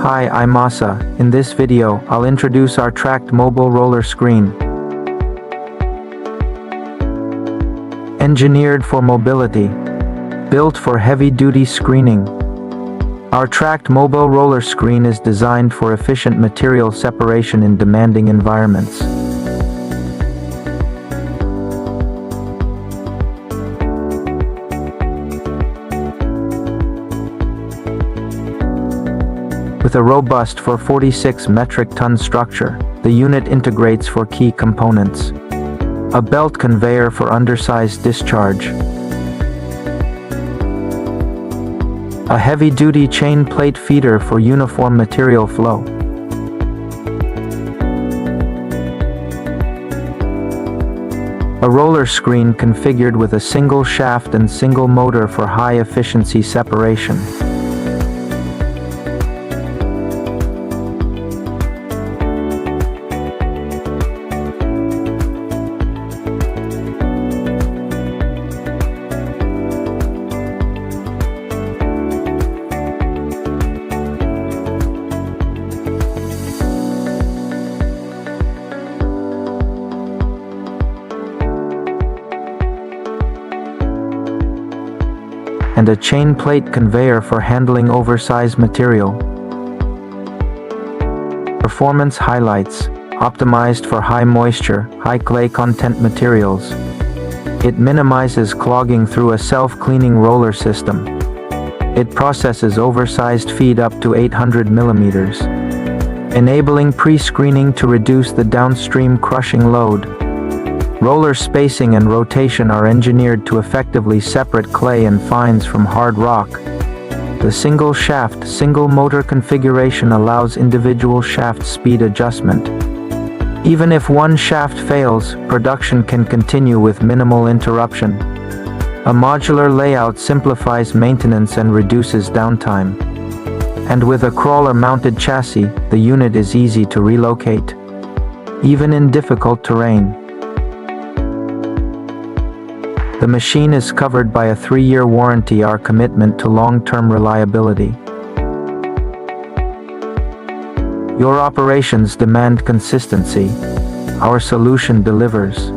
Hi, I'm Masa. In this video, I'll introduce our tracked mobile roller screen. Engineered for mobility. Built for heavy-duty screening. Our tracked mobile roller screen is designed for efficient material separation in demanding environments. With a robust 446 metric ton structure, the unit integrates for key components. A belt conveyor for undersized discharge. A heavy-duty chain plate feeder for uniform material flow. A roller screen configured with a single shaft and single motor for high-efficiency separation. And a chain plate conveyor for handling oversized material. Performance highlights: optimized for high moisture, high clay content materials. It minimizes clogging through a self-cleaning roller system. It processes oversized feed up to 800 millimeters, enabling pre-screening to reduce the downstream crushing load. Roller spacing and rotation are engineered to effectively separate clay and fines from hard rock. The single shaft, single motor configuration allows individual shaft speed adjustment. Even if one shaft fails, production can continue with minimal interruption. A modular layout simplifies maintenance and reduces downtime. And with a crawler-mounted chassis, the unit is easy to relocate, even in difficult terrain. The machine is covered by a 3-year warranty. Our commitment to long-term reliability. Your operations demand consistency. Our solution delivers.